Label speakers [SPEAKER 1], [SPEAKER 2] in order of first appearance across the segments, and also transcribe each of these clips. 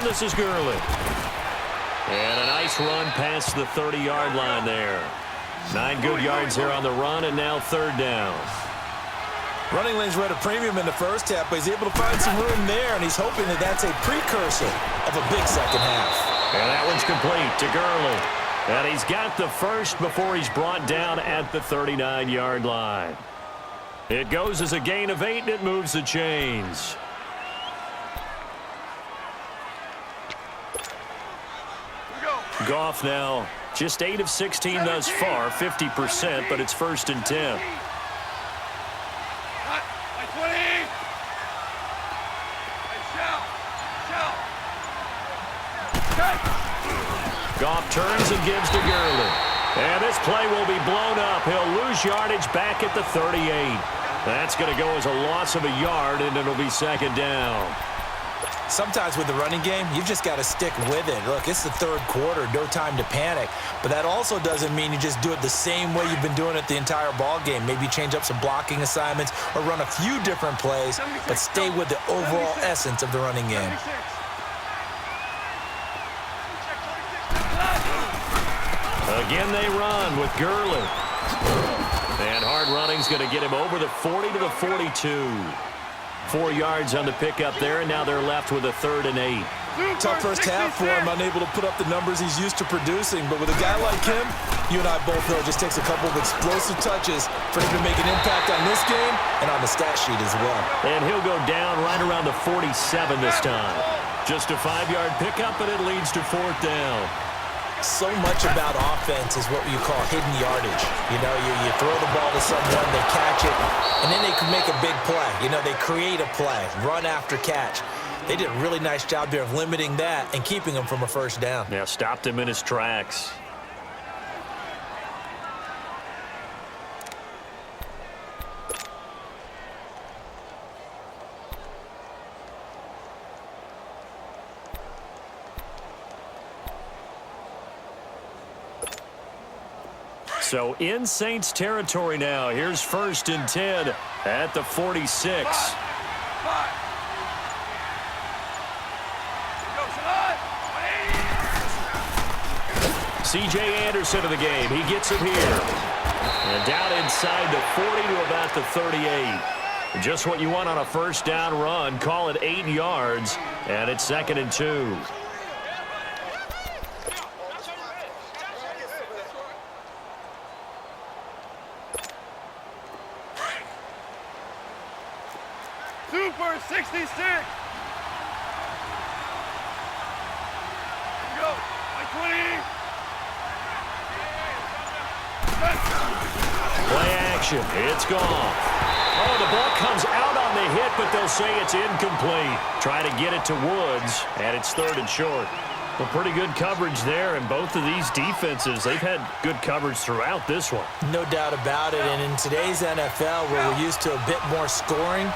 [SPEAKER 1] this is Gurley. And a nice run past the 30-yard line there. 9 good yards here on the run, and now third down.
[SPEAKER 2] Running lanes were at a premium in the first half, but he's able to find some room there, and he's hoping that that's a precursor of a big second half.
[SPEAKER 1] And that one's complete to Gurley. And he's got the first before he's brought down at the 39-yard line. It goes as a gain of 8, and it moves the chains. Goff now just 8 of 16 thus far, 50%, but it's 1st and 10. Goff turns and gives to Gurley. And this play will be blown up. He'll lose yardage back at the 38. That's going to go as a loss of a yard, and it'll be second down.
[SPEAKER 2] Sometimes with the running game, you've just got to stick with it. Look, it's the third quarter, no time to panic. But that also doesn't mean you just do it the same way you've been doing it the entire ball game. Maybe change up some blocking assignments or run a few different plays, but stay with the overall essence of the running game.
[SPEAKER 1] Again, they run with Gurley. And hard running's going to get him over the 40 to the 42. 4 yards on the pickup there, and now they're left with a 3rd and 8.
[SPEAKER 2] Tough first half for him, unable to put up the numbers he's used to producing. But with a guy like him, you and I both know it just takes a couple of explosive touches for him to make an impact on this game and on the stat sheet as well.
[SPEAKER 1] And he'll go down right around the 47 this time. Just a 5-yard pickup, and it leads to 4th down.
[SPEAKER 2] So much about offense is what you call hidden yardage. You know, you throw the ball to someone, they catch it, and then they can make a big play. You know, they create a play, run after catch. They did a really nice job there of limiting that and keeping him from a first down.
[SPEAKER 1] Yeah, stopped him in his tracks. So in Saints territory now. Here's 1st and 10 at the 46. C.J. Anderson of the game. He gets it here. And down inside the 40 to about the 38. Just what you want on a first down run. Call it 8 yards. And it's 2nd and 2.
[SPEAKER 3] Super 66. Go. 20.
[SPEAKER 1] Play action. It's gone. Oh, the ball comes out on the hit, but they'll say it's incomplete. Try to get it to Woods, and it's 3rd and short. Well, pretty good coverage there, and both of these defenses, they've had good coverage throughout this one.
[SPEAKER 2] No doubt about it, and in today's NFL, where we're used to a bit more scoring,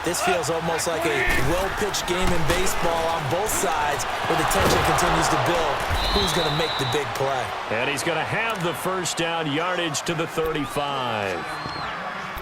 [SPEAKER 2] this feels almost like a well-pitched game in baseball on both sides where the tension continues to build. Who's going to make the big play?
[SPEAKER 1] And he's going to have the first down, yardage to the 35.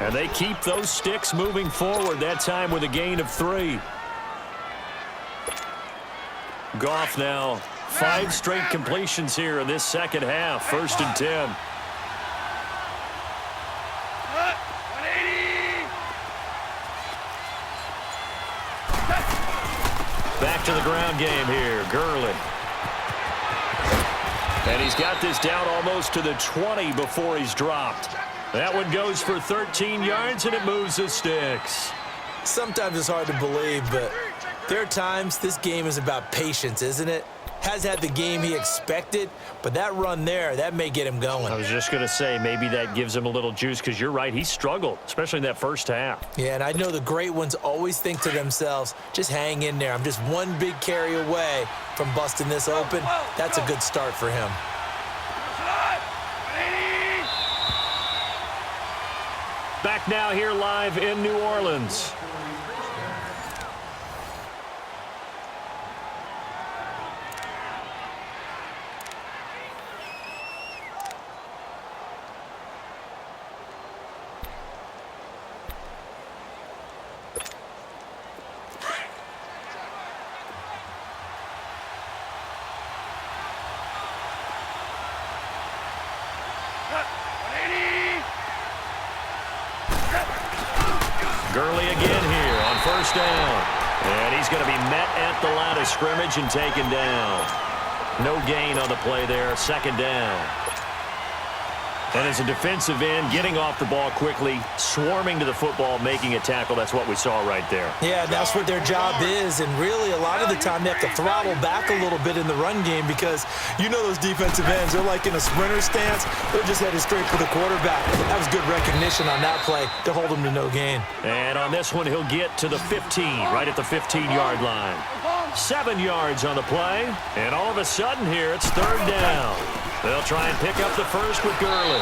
[SPEAKER 1] And they keep those sticks moving forward, that time with a gain of 3. Goff now, 5 straight completions here in this second half, 1st and 10. Back to the ground game here, Gurley. And he's got this down almost to the 20 before he's dropped. That one goes for 13 yards, and it moves the sticks.
[SPEAKER 2] Sometimes it's hard to believe, but there are times this game is about patience, isn't it? Has had the game he expected, but that run there, that may get him going.
[SPEAKER 1] I was just going to say, maybe that gives him a little juice, because you're right, he struggled, especially in that first half.
[SPEAKER 2] Yeah, and I know the great ones always think to themselves, just hang in there. I'm just one big carry away from busting this open. That's a good start for him.
[SPEAKER 1] Back now here live in New Orleans. Gurley again here on first down. And he's going to be met at the line of scrimmage and taken down. No gain on the play there, second down. And as a defensive end, getting off the ball quickly, swarming to the football, making a tackle, that's what we saw right there.
[SPEAKER 2] Yeah, that's what their job is, and really a lot of the time they have to throttle back a little bit in the run game because you know those defensive ends, they're like in a sprinter stance. They're just headed straight for the quarterback. That was good recognition on that play to hold him to no gain.
[SPEAKER 1] And on this one, he'll get to the 15, right at the 15-yard line. 7 yards on the play, and all of a sudden here, it's third down. They'll try and pick up the first with Gurley.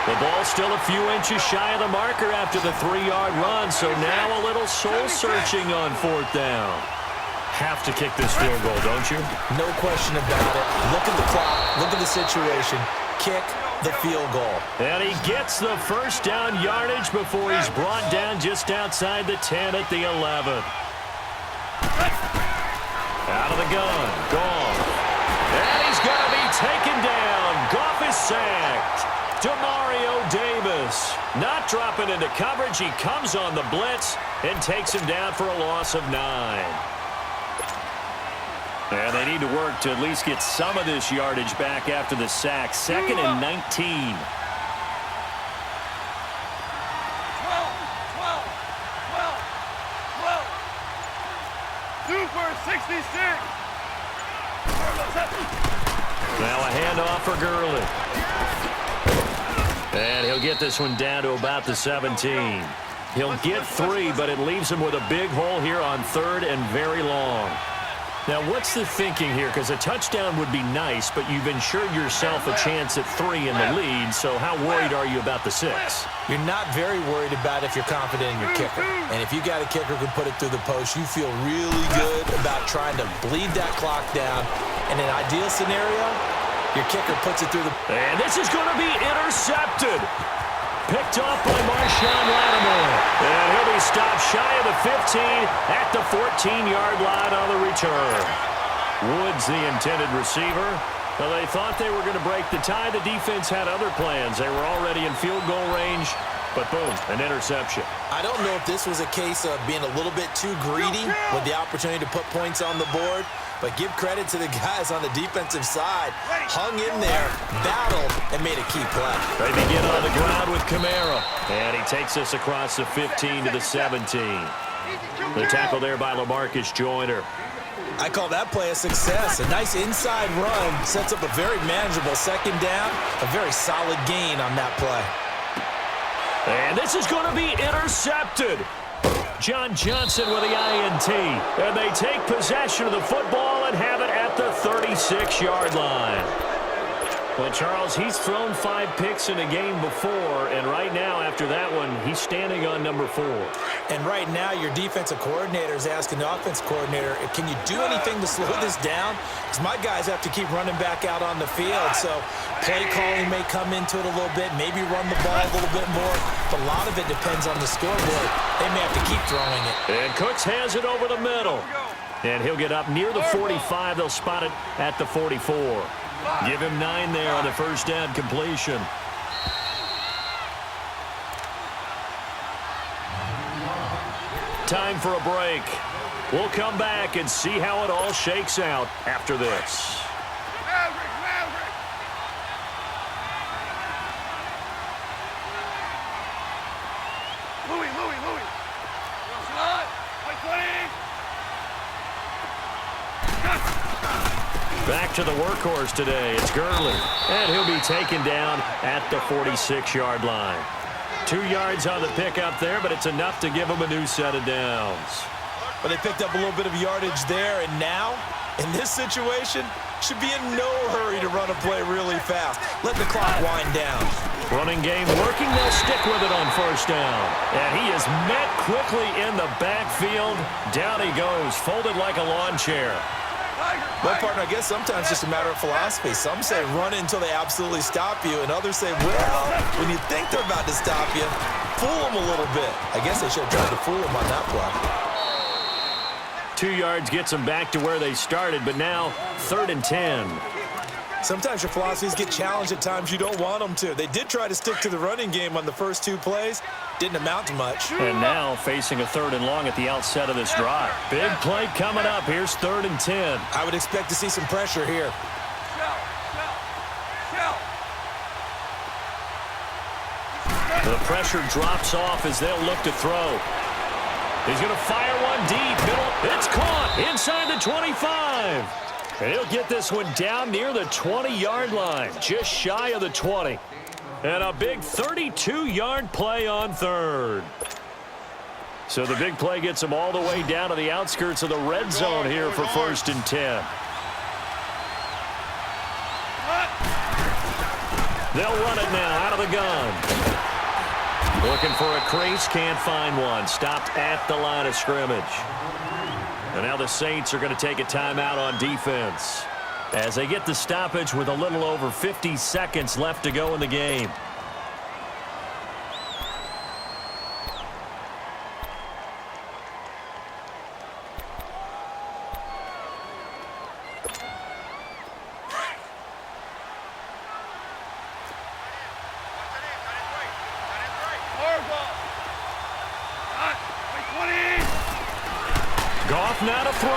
[SPEAKER 1] The ball still a few inches shy of the marker after the 3-yard run, so now a little soul-searching on fourth down. Have to kick this field goal, don't you?
[SPEAKER 2] No question about it. Look at the clock. Look at the situation. Kick the field goal.
[SPEAKER 1] And he gets the first down yardage before he's brought down just outside the 10 at the 11. Out of the gun. Goff. And he's going to be taken down. Goff is sacked. Demario Davis not dropping into coverage. He comes on the blitz and takes him down for a loss of 9. And they need to work to at least get some of this yardage back after the sack. 2nd and 19.
[SPEAKER 3] 2 for 66.
[SPEAKER 1] Now a handoff for Gurley. And he'll get this one down to about the 17. He'll get 3, but it leaves him with a big hole here on 3rd and very long. Now, what's the thinking here? Because a touchdown would be nice, but you've ensured yourself a chance at 3 in the lead, so how worried are you about the 6?
[SPEAKER 2] You're not very worried about if you're confident in your kicker. And if you got a kicker who can put it through the post, you feel really good about trying to bleed that clock down. In an ideal scenario, your kicker puts it through the...
[SPEAKER 1] And this is going to be intercepted. Picked off by Marshawn Lattimore. And he'll be stopped shy of the 15 at the 14-yard line on the return. Woods, the intended receiver. Well, they thought they were going to break the tie. The defense had other plans. They were already in field goal range. But boom, an interception.
[SPEAKER 2] I don't know if this was a case of being a little bit too greedy with the opportunity to put points on the board. But give credit to the guys on the defensive side. Hung in there, battled, and made a key play.
[SPEAKER 1] They begin on the ground with Kamara. And he takes us across the 15 to the 17. The tackle there by LaMarcus Joyner.
[SPEAKER 2] I call that play a success. A nice inside run sets up a very manageable second down. A very solid gain on that play.
[SPEAKER 1] And this is going to be intercepted. John Johnson with the INT. And they take possession of the football and have it at the 36-yard line. Well, Charles, he's thrown 5 picks in a game before, and right now, after that one, he's standing on number 4.
[SPEAKER 2] And right now, your defensive coordinator is asking the offense coordinator, can you do anything to slow this down? Because my guys have to keep running back out on the field, so play calling may come into it a little bit, maybe run the ball a little bit more, but a lot of it depends on the scoreboard. They may have to keep throwing it.
[SPEAKER 1] And Cooks has it over the middle. And he'll get up near the 45. They'll spot it at the 44. Give him 9 there on the first down completion. Time for a break. We'll come back and see how it all shakes out after this.
[SPEAKER 3] Louis.
[SPEAKER 1] Back to the workhorse today. It's Gurley. And he'll be taken down at the 46-yard line. 2 yards on the pickup there, but it's enough to give him a new set of downs.
[SPEAKER 2] But they picked up a little bit of yardage there, and now, in this situation, should be in no hurry to run a play really fast. Let the clock wind down.
[SPEAKER 1] Running game working. They'll stick with it on first down. And he is met quickly in the backfield. Down he goes, folded like a lawn chair.
[SPEAKER 2] Well, partner, I guess sometimes it's just a matter of philosophy. Some say run until they absolutely stop you, and others say, well, when you think they're about to stop you, fool them a little bit. I guess they should have tried to fool them on that play.
[SPEAKER 1] 2 yards gets them back to where they started, but now 3rd and 10.
[SPEAKER 2] Sometimes your philosophies get challenged at times you don't want them to. They did try to stick to the running game on the first 2 plays. Didn't amount to much.
[SPEAKER 1] And now facing a 3rd and long at the outset of this drive. Big play coming up. Here's 3rd and 10.
[SPEAKER 2] I would expect to see some pressure here.
[SPEAKER 1] The pressure drops off as they'll look to throw. He's going to fire one deep. Middle. It's caught inside the 25. And he'll get this one down near the 20-yard line, just shy of the 20. And a big 32-yard play on 3rd. So the big play gets them all the way down to the outskirts of the red zone here for 1st and 10. They'll run it now out of the gun. Looking for a crease, can't find one. Stopped at the line of scrimmage. And now the Saints are going to take a timeout on defense as they get the stoppage with a little over 50 seconds left to go in the game. Goff now to throw.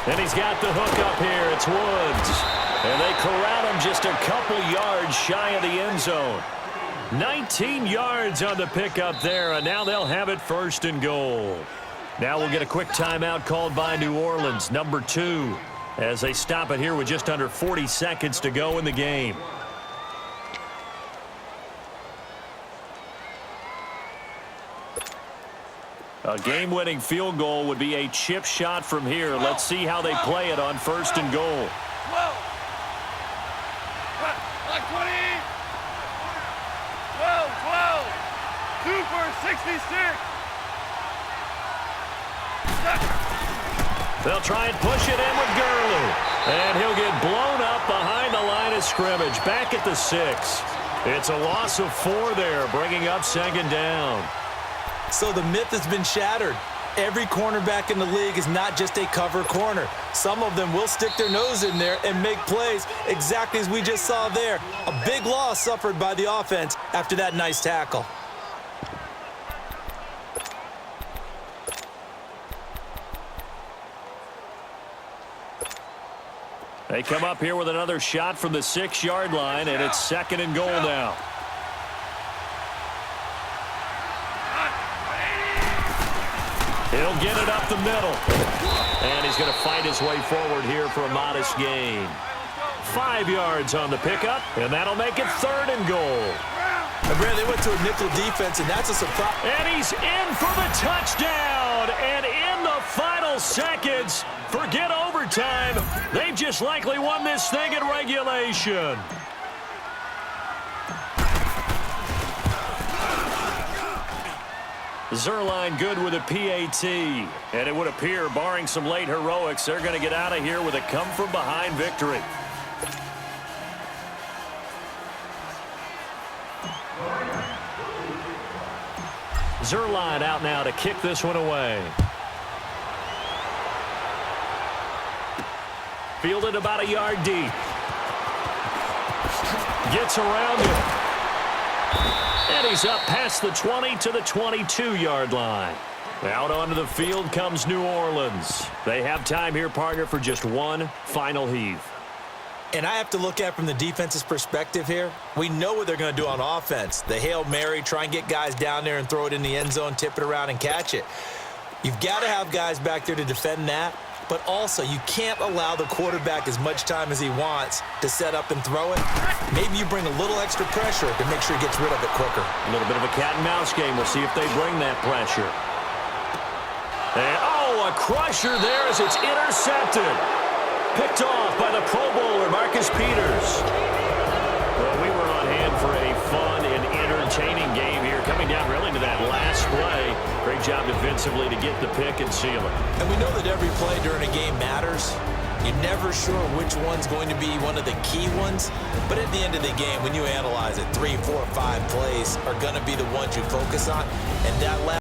[SPEAKER 1] And he's got the hook up here. It's Woods. And they corral him just a couple yards shy of the end zone. 19 yards on the pickup there, and now they'll have it 1st and goal. Now we'll get a quick timeout called by New Orleans, number 2, as they stop it here with just under 40 seconds to go in the game. A game-winning field goal would be a chip shot from here. Let's see how they play it on 1st and goal.
[SPEAKER 3] Like 20. 12. 2 for 66.
[SPEAKER 1] They'll try and push it in with Gurley. And he'll get blown up behind the line of scrimmage. Back at the 6. It's a loss of 4 there, bringing up 2nd down.
[SPEAKER 2] So the myth has been shattered. Every cornerback in the league is not just a cover corner. Some of them will stick their nose in there and make plays exactly as we just saw there. A big loss suffered by the offense after that nice tackle.
[SPEAKER 1] They come up here with another shot from the 6-yard line, and it's 2nd and goal now. He'll get it up the middle. And he's going to fight his way forward here for a modest gain. 5 yards on the pickup, and that'll make it 3rd and goal.
[SPEAKER 2] And Brad, they went to a nickel defense, and that's a surprise.
[SPEAKER 1] And he's in for the touchdown. And in the final seconds, forget overtime. They've just likely won this thing in regulation. Zerline good with a PAT. And it would appear, barring some late heroics, they're going to get out of here with a come-from-behind victory. Zerline out now to kick this one away. Fielded about a yard deep. Gets around him. And he's up past the 20 to the 22-yard line. Out onto the field comes New Orleans. They have time here, partner, for just one final heave.
[SPEAKER 2] And I have to look at it from the defense's perspective here. We know what they're going to do on offense. The Hail Mary, try and get guys down there and throw it in the end zone, tip it around and catch it. You've got to have guys back there to defend that. But also, you can't allow the quarterback as much time as he wants to set up and throw it. Maybe you bring a little extra pressure to make sure he gets rid of it quicker.
[SPEAKER 1] A little bit of a cat-and-mouse game. We'll see if they bring that pressure. And, oh, a crusher there as it's intercepted. Picked off by the Pro Bowler, Marcus Peters. Well, we were on hand for a fun and entertaining game here, coming down really to that last play. Great job defensively to get the pick and seal it.
[SPEAKER 2] And we know that every play during a game matters. You're never sure which one's going to be one of the key ones. But at the end of the game, when you analyze it, 3, 4, 5 plays are going to be the ones you focus on. And that last